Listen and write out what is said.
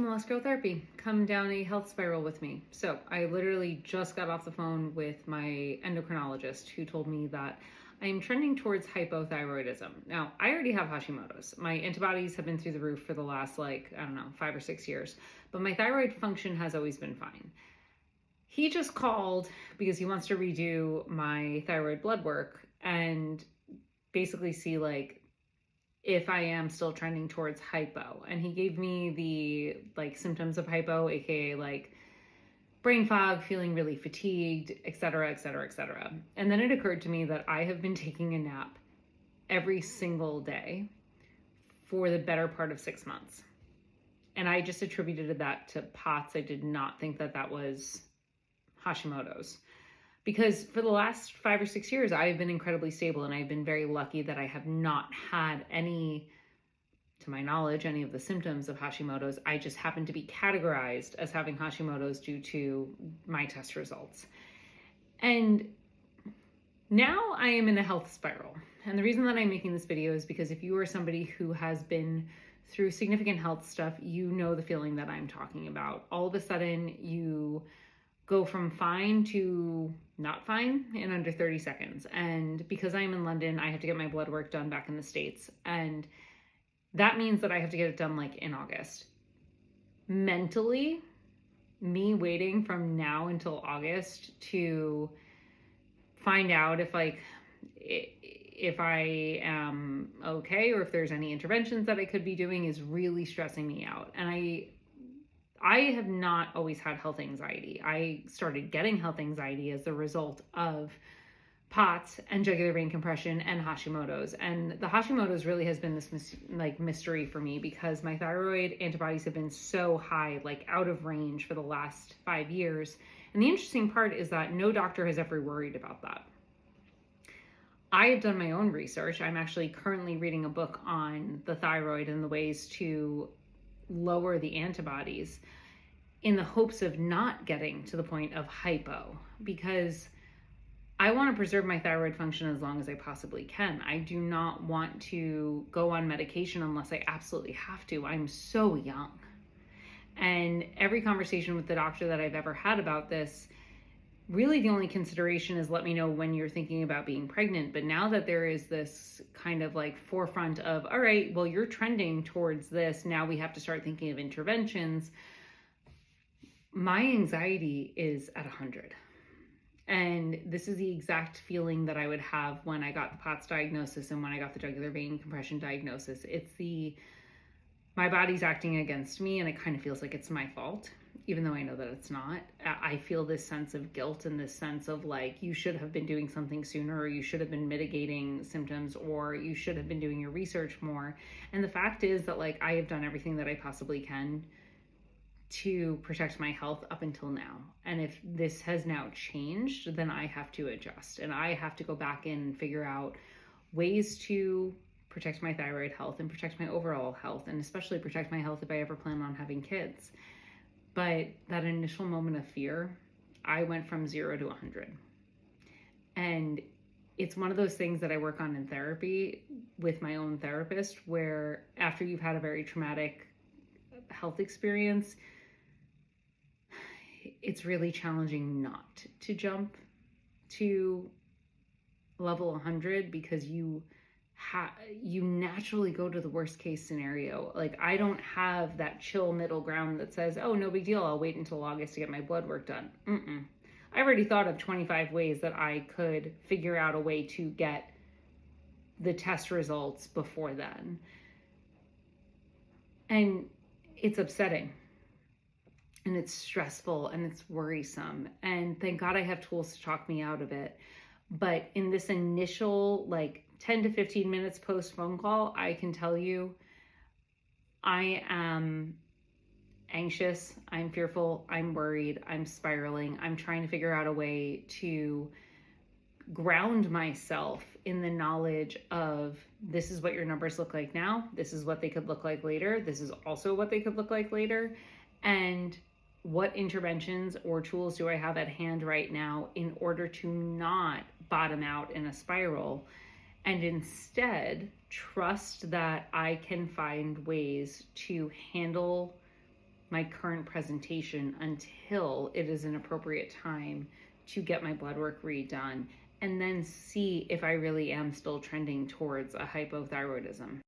Molluscular Therapy. Come down a health spiral with me. So I literally just got off the phone with my endocrinologist who told me that I'm trending towards hypothyroidism. Now, I already have Hashimoto's. My antibodies have been through the roof for the last 5 or 6 years, but my thyroid function has always been fine. He just called because he wants to redo my thyroid blood work and basically see if I am still trending towards hypo. And he gave me the symptoms of hypo, aka brain fog, feeling really fatigued, etc., etc., etc. And then it occurred to me that I have been taking a nap every single day for the better part of 6 months. And I just attributed that to POTS. I did not think that that was Hashimoto's. Because for the last 5 or 6 years, I've been incredibly stable, and I've been very lucky that I have not had any, to my knowledge, any of the symptoms of Hashimoto's. I just happen to be categorized as having Hashimoto's due to my test results. And now I am in a health spiral. And the reason that I'm making this video is because if you are somebody who has been through significant health stuff, you know the feeling that I'm talking about. All of a sudden, you go from fine to not fine in under 30 seconds. And because I'm in London, I have to get my blood work done back in the States. And that means that I have to get it done in August. Mentally, me waiting from now until August to find out if I am okay or if there's any interventions that I could be doing is really stressing me out. And I have not always had health anxiety. I started getting health anxiety as a result of POTS and jugular vein compression and Hashimoto's. And the Hashimoto's really has been this mystery for me because my thyroid antibodies have been so high, out of range for the last 5 years. And the interesting part is that no doctor has ever worried about that. I have done my own research. I'm actually currently reading a book on the thyroid and the ways to lower the antibodies in the hopes of not getting to the point of hypo, because I want to preserve my thyroid function as long as I possibly can. I do not want to go on medication unless I absolutely have to. I'm so young. And every conversation with the doctor that I've ever had about this, really the only consideration is let me know when you're thinking about being pregnant. But now that there is this kind of forefront of, all right, well, you're trending towards this, now we have to start thinking of interventions, my anxiety is at 100. And this is the exact feeling that I would have when I got the POTS diagnosis and when I got the jugular vein compression diagnosis. It's my body's acting against me, and it kind of feels like it's my fault, even though I know that it's not. I feel this sense of guilt and this sense of you should have been doing something sooner, or you should have been mitigating symptoms, or you should have been doing your research more. And the fact is that I have done everything that I possibly can to protect my health up until now. And if this has now changed, then I have to adjust, and I have to go back in and figure out ways to protect my thyroid health and protect my overall health, and especially protect my health if I ever plan on having kids. But that initial moment of fear, I went from 0 to 100. And it's one of those things that I work on in therapy with my own therapist, where after you've had a very traumatic health experience, it's really challenging not to jump to level 100 because you naturally go to the worst case scenario. I don't have that chill middle ground that says, oh, no big deal, I'll wait until August to get my blood work done. I've already thought of 25 ways that I could figure out a way to get the test results before then. And it's upsetting, and it's stressful, and it's worrisome. And thank God I have tools to talk me out of it. But in this initial 10 to 15 minutes post phone call, I can tell you I am anxious, I'm fearful, I'm worried, I'm spiraling. I'm trying to figure out a way to ground myself in the knowledge of this is what your numbers look like now, this is what they could look like later, this is also what they could look like later, and what interventions or tools do I have at hand right now in order to not bottom out in a spiral, and instead trust that I can find ways to handle my current presentation until it is an appropriate time to get my blood work redone, and then see if I really am still trending towards a hypothyroidism.